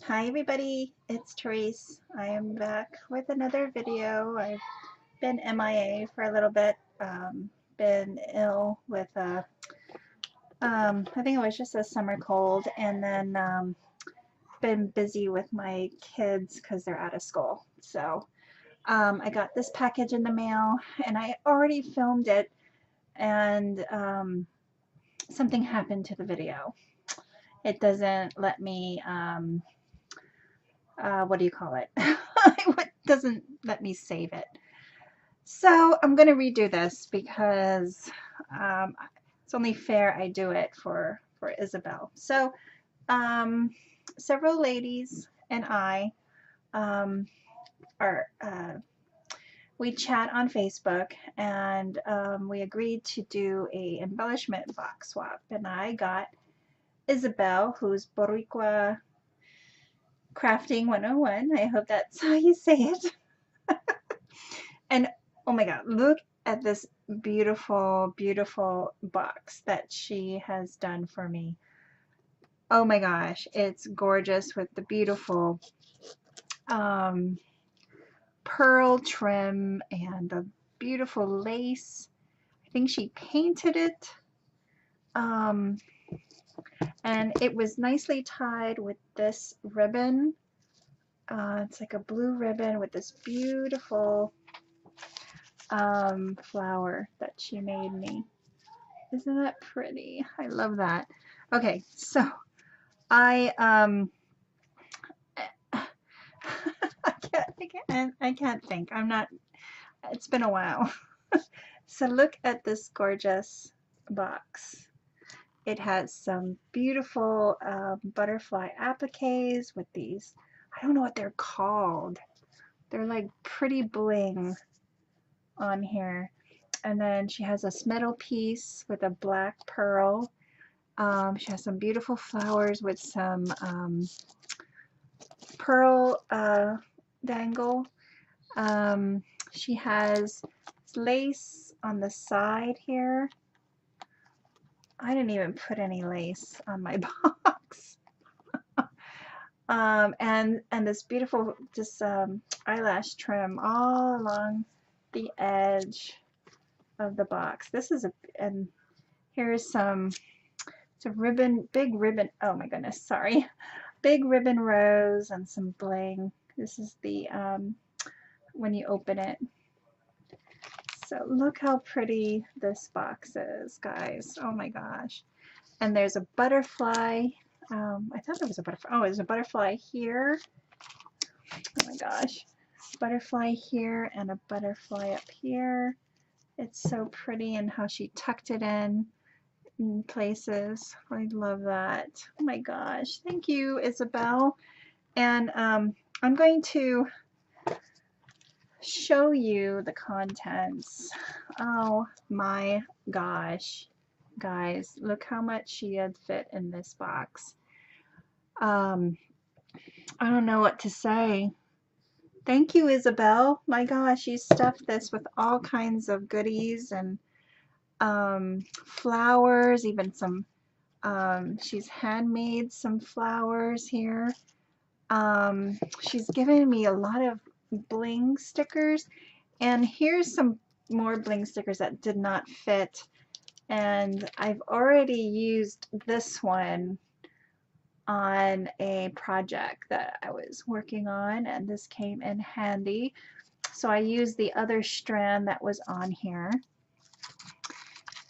Hi everybody, it's Tereese. I am back with another video. I've been MIA for a little bit, been ill with I think it was just a summer cold, and then been busy with my kids because they're out of school. So I got this package in the mail and I already filmed it, and something happened to the video. It doesn't let me what do you call it? It doesn't let me save it. So I'm going to redo this because it's only fair I do it for Isabel. So several ladies and I um, are we chat on Facebook, and we agreed to do a embellishment box swap, and I got Isabel, who's Boricuacrafting100. I hope that's how you say it. And oh my God, look at this beautiful, beautiful box that she has done for me. Oh my gosh, it's gorgeous with the beautiful um, pearl trim and the beautiful lace. I think she painted it. Um, and it was nicely tied with this ribbon. It's like a blue ribbon with this beautiful flower that she made me. Isn't that pretty? I love that. Okay, so I I can't think. I'm not. It's been a while. So look at this gorgeous box. It has some beautiful butterfly appliques with these. I don't know what they're called. They're like pretty bling on here. And then she has a metal piece with a black pearl. She has some beautiful flowers with some pearl dangle. She has lace on the side here. I didn't even put any lace on my box. And this beautiful just eyelash trim all along the edge of the box. This is and here's it's a ribbon, big ribbon. Oh my goodness, sorry. Big ribbon rose and some bling. This is the when you open it. So look how pretty this box is, guys. Oh my gosh. And there's a butterfly. I thought there was a butterfly. Oh, there's a butterfly here. Oh my gosh. Butterfly here and a butterfly up here. It's so pretty, and how she tucked it in places. I love that. Oh my gosh. Thank you, Isabel. And I'm going to show you the contents. Oh my gosh. Guys, look how much she had fit in this box. I don't know what to say. Thank you, Isabel. My gosh, you stuffed this with all kinds of goodies and flowers, even some, she's handmade some flowers here. She's given me a lot of bling stickers, and here's some more bling stickers that did not fit, and I've already used this one on a project that I was working on, and this came in handy. So I used the other strand that was on here,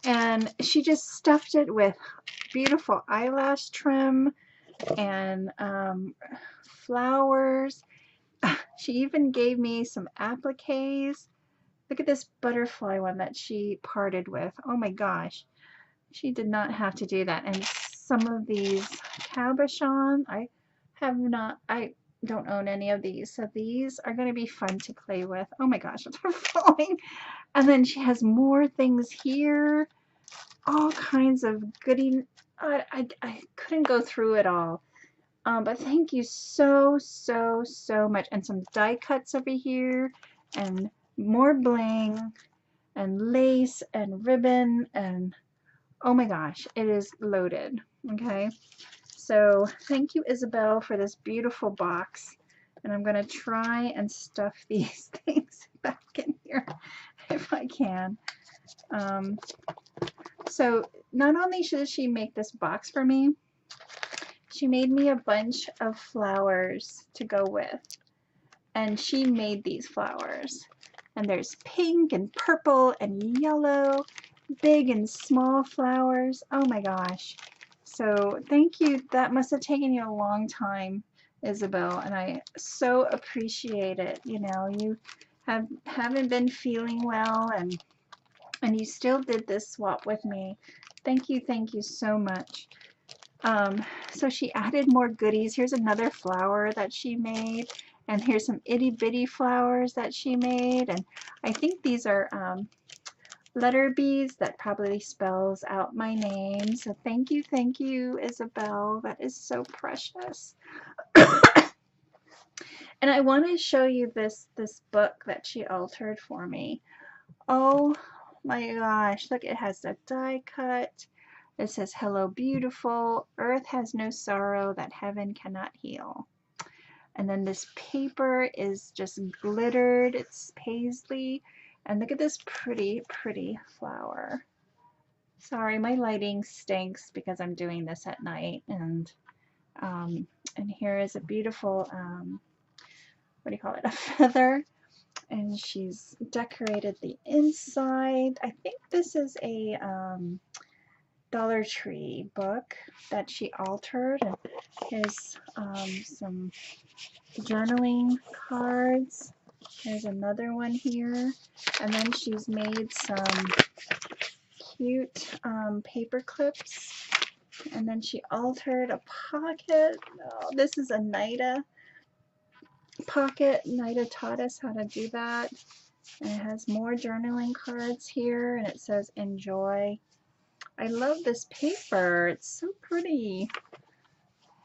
and she just stuffed it with beautiful eyelash trim and flowers. She even gave me some appliques. Look at this butterfly one that she parted with. Oh my gosh, she did not have to do that. And some of these cabochon, I don't own any of these, so these are going to be fun to play with. Oh my gosh, they're falling. And then she has more things here, all kinds of goodie. I couldn't go through it all. But thank you so much. And some die cuts over here, and more bling and lace and ribbon, and oh my gosh, it is loaded. Okay, So thank you, Isabel, for this beautiful box. And I'm going to try and stuff these things back in here if I can. So not only did she make this box for me, she made me a bunch of flowers to go with. And she made these flowers. And there's pink and purple and yellow, big and small flowers. Oh my gosh. So thank you. That must have taken you a long time, Isabel, and I so appreciate it. You know, you haven't been feeling well, and you still did this swap with me. Thank you so much. So she added more goodies. Here's another flower that she made, and here's some itty bitty flowers that she made, and I think these are letter beads that probably spells out my name. So thank you, Isabel. That is so precious. And I want to show you this book that she altered for me. Oh my gosh, look, it has a die cut. It says, "Hello, beautiful. Earth has no sorrow that heaven cannot heal." And then this paper is just glittered. It's paisley. And look at this pretty, pretty flower. Sorry, my lighting stinks because I'm doing this at night. And here is a beautiful, what do you call it, a feather. And she's decorated the inside. I think this is a Dollar Tree book that she altered. And here's some journaling cards. There's another one here. And then she's made some cute paper clips. And then she altered a pocket. Oh, this is a Nida pocket. Nida taught us how to do that. And it has more journaling cards here, and it says enjoy. I love this paper. It's so pretty.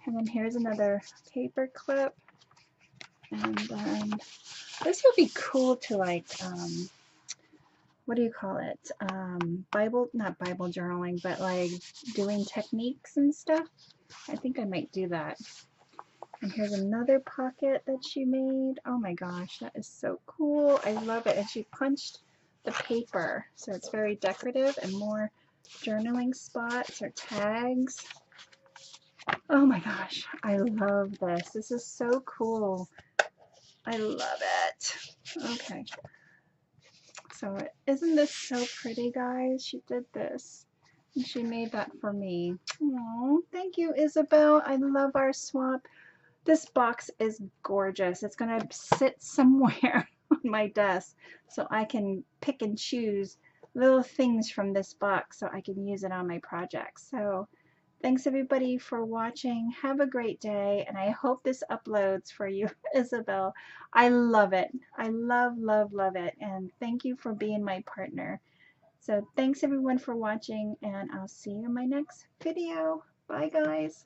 And then here's another paper clip. And then this would be cool to, like, what do you call it? Not Bible journaling, but like doing techniques and stuff. I think I might do that. And here's another pocket that she made. Oh my gosh, that is so cool. I love it. And she punched the paper, so it's very decorative, and more journaling spots or tags. Oh my gosh, I love this. This is so cool. I love it. Okay. So isn't this so pretty, guys? She did this. And she made that for me. Oh, thank you, Isabel. I love our swap. This box is gorgeous. It's going to sit somewhere on my desk so I can pick and choose little things from this box so I can use it on my projects. So thanks everybody for watching. Have a great day, and I hope this uploads for you, Isabel. I love it. I love it, and thank you for being my partner. So thanks everyone for watching, and I'll see you in my next video. Bye guys.